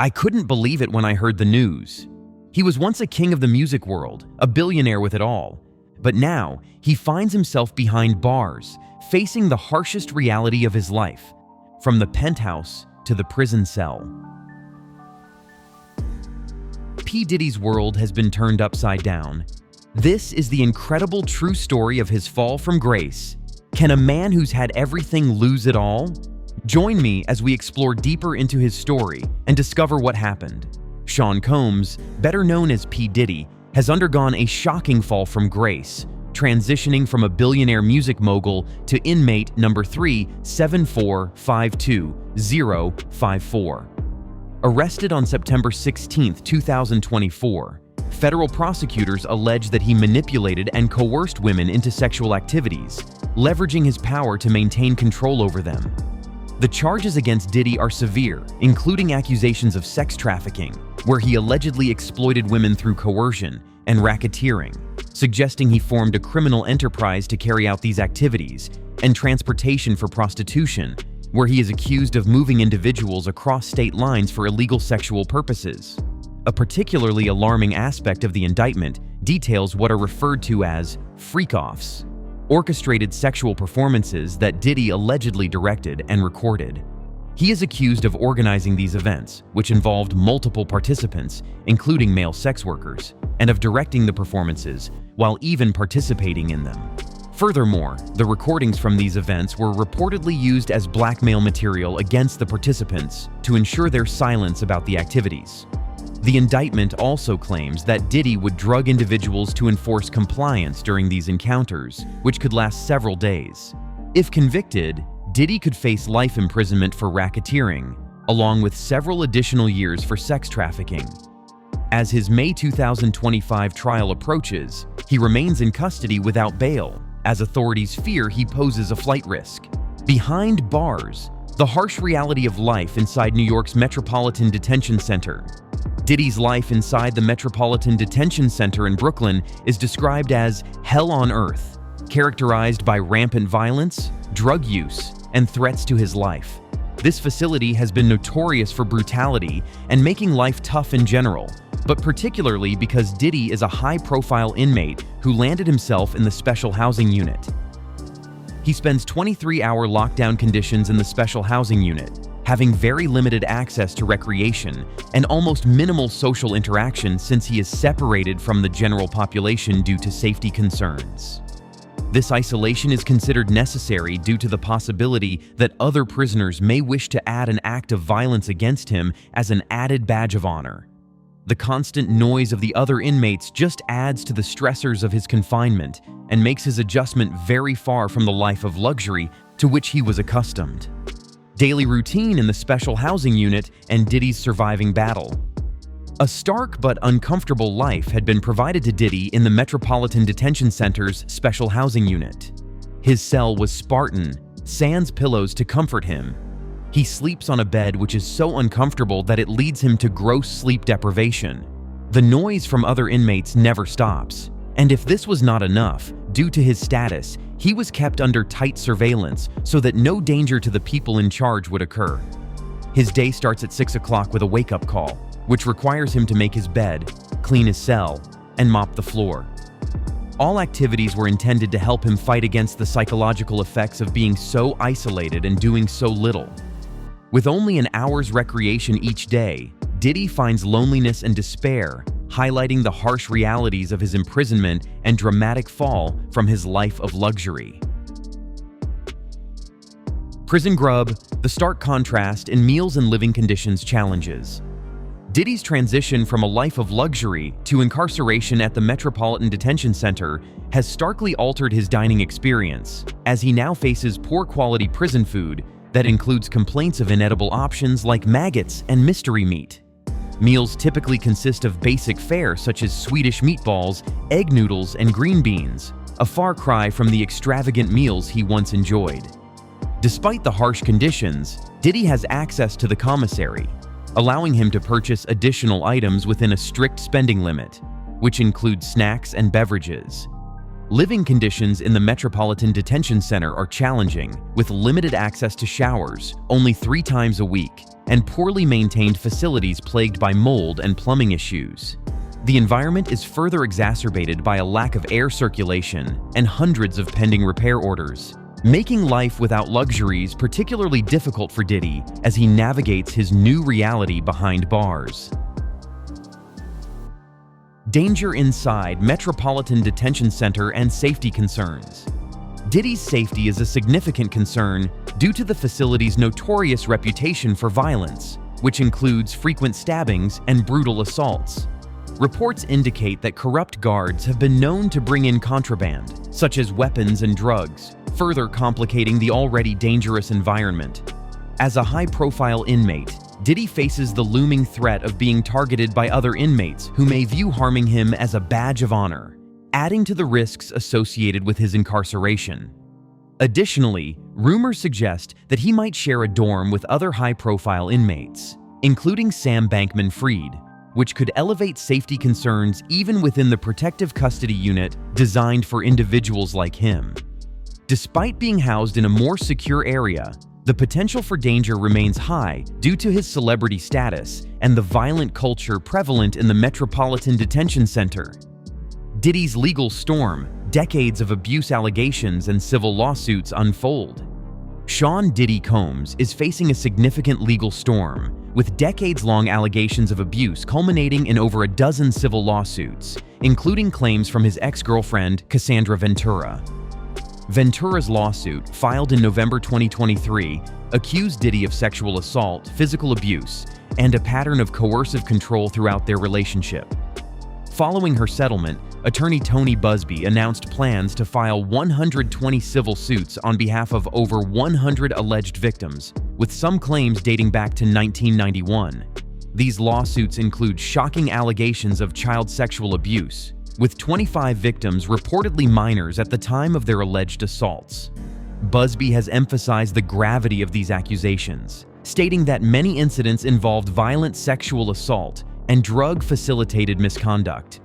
I couldn't believe it when I heard the news. He was once a king of the music world, a billionaire with it all. But now, he finds himself behind bars, facing the harshest reality of his life, from the penthouse to the prison cell. P. Diddy's world has been turned upside down. This is the incredible true story of his fall from grace. Can a man who's had everything lose it all? Join me as we explore deeper into his story and discover what happened. Sean Combs, better known as P. Diddy, has undergone a shocking fall from grace, transitioning from a billionaire music mogul to inmate number 37452-054. Arrested on September 16, 2024, federal prosecutors allege that he manipulated and coerced women into sexual activities, leveraging his power to maintain control over them. The charges against Diddy are severe, including accusations of sex trafficking, where he allegedly exploited women through coercion, and racketeering, suggesting he formed a criminal enterprise to carry out these activities, and transportation for prostitution, where he is accused of moving individuals across state lines for illegal sexual purposes. A particularly alarming aspect of the indictment details what are referred to as freak-offs, orchestrated sexual performances that Diddy allegedly directed and recorded. He is accused of organizing these events, which involved multiple participants, including male sex workers, and of directing the performances while even participating in them. Furthermore, the recordings from these events were reportedly used as blackmail material against the participants to ensure their silence about the activities. The indictment also claims that Diddy would drug individuals to enforce compliance during these encounters, which could last several days. If convicted, Diddy could face life imprisonment for racketeering, along with several additional years for sex trafficking. As his May 2025 trial approaches, he remains in custody without bail, as authorities fear he poses a flight risk. Behind bars, the harsh reality of life inside New York's Metropolitan Detention Center. Diddy's life inside the Metropolitan Detention Center in Brooklyn is described as hell on earth, characterized by rampant violence, drug use, and threats to his life. This facility has been notorious for brutality and making life tough in general, but particularly because Diddy is a high-profile inmate who landed himself in the special housing unit. He spends 23-hour lockdown conditions in the special housing unit, having very limited access to recreation and almost minimal social interaction since he is separated from the general population due to safety concerns. This isolation is considered necessary due to the possibility that other prisoners may wish to add an act of violence against him as an added badge of honor. The constant noise of the other inmates just adds to the stressors of his confinement and makes his adjustment very far from the life of luxury to which he was accustomed. Daily routine in the special housing unit and Diddy's surviving battle. A stark but uncomfortable life had been provided to Diddy in the Metropolitan Detention Center's special housing unit. His cell was Spartan, sans pillows to comfort him. He sleeps on a bed which is so uncomfortable that it leads him to gross sleep deprivation. The noise from other inmates never stops. And if this was not enough, due to his status, he was kept under tight surveillance so that no danger to the people in charge would occur. His day starts at 6 o'clock with a wake-up call, which requires him to make his bed, clean his cell, and mop the floor. All activities were intended to help him fight against the psychological effects of being so isolated and doing so little. With only an hour's recreation each day, Diddy finds loneliness and despair, highlighting the harsh realities of his imprisonment and dramatic fall from his life of luxury. Prison grub, the stark contrast in meals and living conditions challenges. Diddy's transition from a life of luxury to incarceration at the Metropolitan Detention Center has starkly altered his dining experience, as he now faces poor-quality prison food that includes complaints of inedible options like maggots and mystery meat. Meals typically consist of basic fare such as Swedish meatballs, egg noodles, and green beans, a far cry from the extravagant meals he once enjoyed. Despite the harsh conditions, Diddy has access to the commissary, allowing him to purchase additional items within a strict spending limit, which includes snacks and beverages. Living conditions in the Metropolitan Detention Center are challenging, with limited access to showers, only 3 times a week, and poorly maintained facilities plagued by mold and plumbing issues. The environment is further exacerbated by a lack of air circulation and hundreds of pending repair orders, making life without luxuries particularly difficult for Diddy as he navigates his new reality behind bars. Danger inside Metropolitan Detention Center and safety concerns. Diddy's safety is a significant concern due to the facility's notorious reputation for violence, which includes frequent stabbings and brutal assaults. Reports indicate that corrupt guards have been known to bring in contraband, such as weapons and drugs, further complicating the already dangerous environment. As a high-profile inmate, Diddy faces the looming threat of being targeted by other inmates who may view harming him as a badge of honor, adding to the risks associated with his incarceration. Additionally, rumors suggest that he might share a dorm with other high-profile inmates, including Sam Bankman-Fried, which could elevate safety concerns even within the protective custody unit designed for individuals like him. Despite being housed in a more secure area, the potential for danger remains high due to his celebrity status and the violent culture prevalent in the Metropolitan Detention Center. Diddy's legal storm, decades of abuse allegations and civil lawsuits unfold. Sean Diddy Combs is facing a significant legal storm, with decades-long allegations of abuse culminating in over a dozen civil lawsuits, including claims from his ex-girlfriend, Cassandra Ventura. Ventura's lawsuit, filed in November 2023, accused Diddy of sexual assault, physical abuse, and a pattern of coercive control throughout their relationship. Following her settlement, attorney Tony Busby announced plans to file 120 civil suits on behalf of over 100 alleged victims, with some claims dating back to 1991. These lawsuits include shocking allegations of child sexual abuse, with 25 victims reportedly minors at the time of their alleged assaults. Busby has emphasized the gravity of these accusations, stating that many incidents involved violent sexual assault and drug-facilitated misconduct.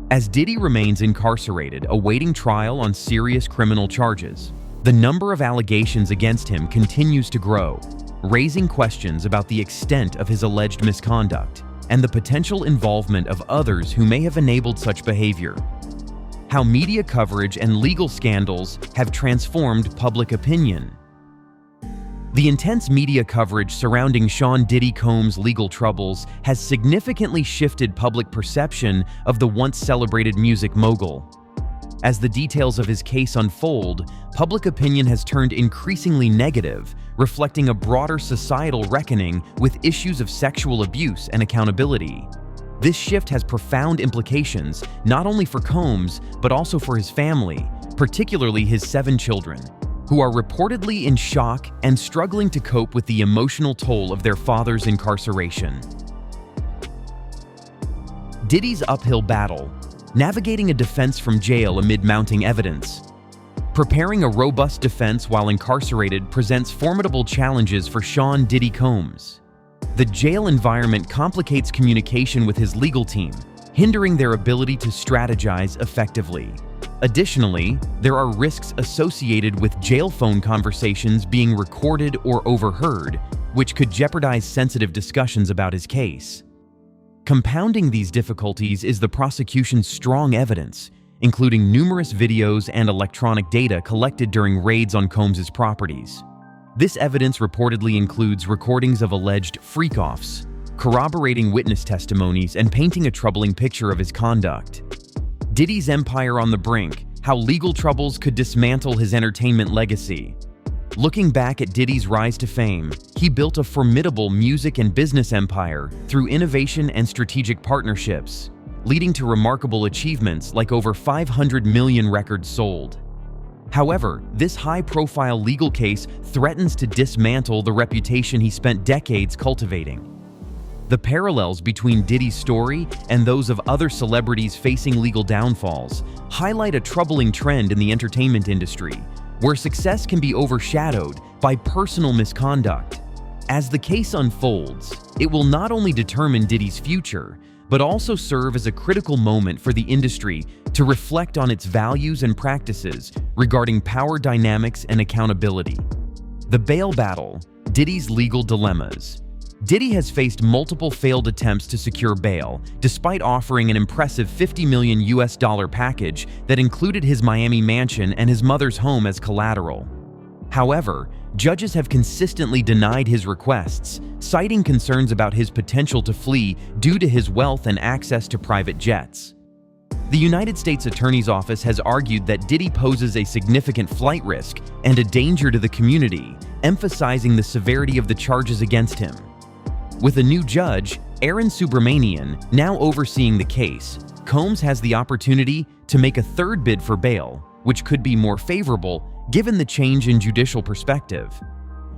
As Diddy remains incarcerated, awaiting trial on serious criminal charges, the number of allegations against him continues to grow, raising questions about the extent of his alleged misconduct and the potential involvement of others who may have enabled such behavior. How media coverage and legal scandals have transformed public opinion. The intense media coverage surrounding Sean Diddy Combs' legal troubles has significantly shifted public perception of the once celebrated music mogul. As the details of his case unfold, public opinion has turned increasingly negative, reflecting a broader societal reckoning with issues of sexual abuse and accountability. This shift has profound implications not only for Combs, but also for his family, particularly his 7 children, who are reportedly in shock and struggling to cope with the emotional toll of their father's incarceration. Diddy's uphill battle, navigating a defense from jail amid mounting evidence. Preparing a robust defense while incarcerated presents formidable challenges for Sean Diddy Combs. The jail environment complicates communication with his legal team, hindering their ability to strategize effectively. Additionally, there are risks associated with jail phone conversations being recorded or overheard, which could jeopardize sensitive discussions about his case. Compounding these difficulties is the prosecution's strong evidence, including numerous videos and electronic data collected during raids on Combs' properties. This evidence reportedly includes recordings of alleged freak-offs, corroborating witness testimonies, and painting a troubling picture of his conduct. Diddy's empire on the brink, how legal troubles could dismantle his entertainment legacy. Looking back at Diddy's rise to fame, he built a formidable music and business empire through innovation and strategic partnerships, leading to remarkable achievements like over 500 million records sold. However, this high-profile legal case threatens to dismantle the reputation he spent decades cultivating. The parallels between Diddy's story and those of other celebrities facing legal downfalls highlight a troubling trend in the entertainment industry, where success can be overshadowed by personal misconduct. As the case unfolds, it will not only determine Diddy's future, but also serve as a critical moment for the industry to reflect on its values and practices regarding power dynamics and accountability. The bail battle, Diddy's legal dilemmas. Diddy has faced multiple failed attempts to secure bail, despite offering an impressive $50 million package that included his Miami mansion and his mother's home as collateral. However, judges have consistently denied his requests, citing concerns about his potential to flee due to his wealth and access to private jets. The United States Attorney's Office has argued that Diddy poses a significant flight risk and a danger to the community, emphasizing the severity of the charges against him. With a new judge, Aaron Subramanian, now overseeing the case, Combs has the opportunity to make a third bid for bail, which could be more favorable given the change in judicial perspective.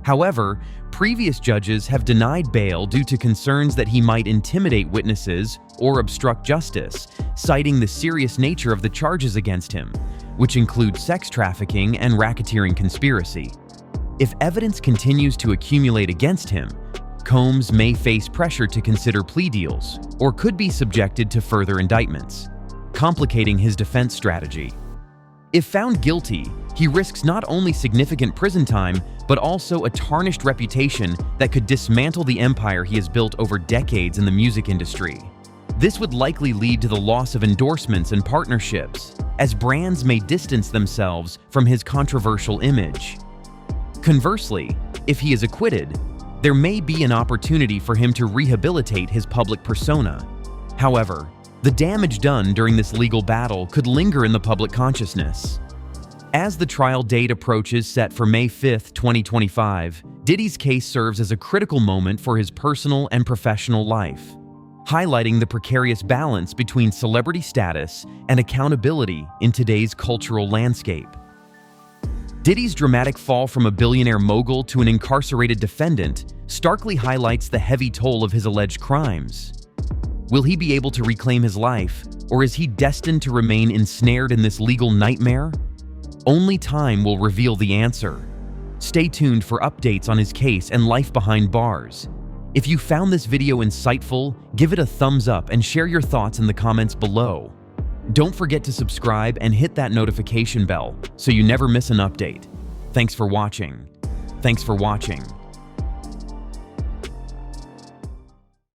However, previous judges have denied bail due to concerns that he might intimidate witnesses or obstruct justice, citing the serious nature of the charges against him, which include sex trafficking and racketeering conspiracy. If evidence continues to accumulate against him, Combs may face pressure to consider plea deals or could be subjected to further indictments, complicating his defense strategy. If found guilty, he risks not only significant prison time, but also a tarnished reputation that could dismantle the empire he has built over decades in the music industry. This would likely lead to the loss of endorsements and partnerships, as brands may distance themselves from his controversial image. Conversely, if he is acquitted, there may be an opportunity for him to rehabilitate his public persona. However, the damage done during this legal battle could linger in the public consciousness. As the trial date approaches, set for May 5, 2025, Diddy's case serves as a critical moment for his personal and professional life, highlighting the precarious balance between celebrity status and accountability in today's cultural landscape. Diddy's dramatic fall from a billionaire mogul to an incarcerated defendant starkly highlights the heavy toll of his alleged crimes. Will he be able to reclaim his life, or is he destined to remain ensnared in this legal nightmare? Only time will reveal the answer. Stay tuned for updates on his case and life behind bars. If you found this video insightful, give it a thumbs up and share your thoughts in the comments below. Don't forget to subscribe and hit that notification bell so you never miss an update. Thanks for watching.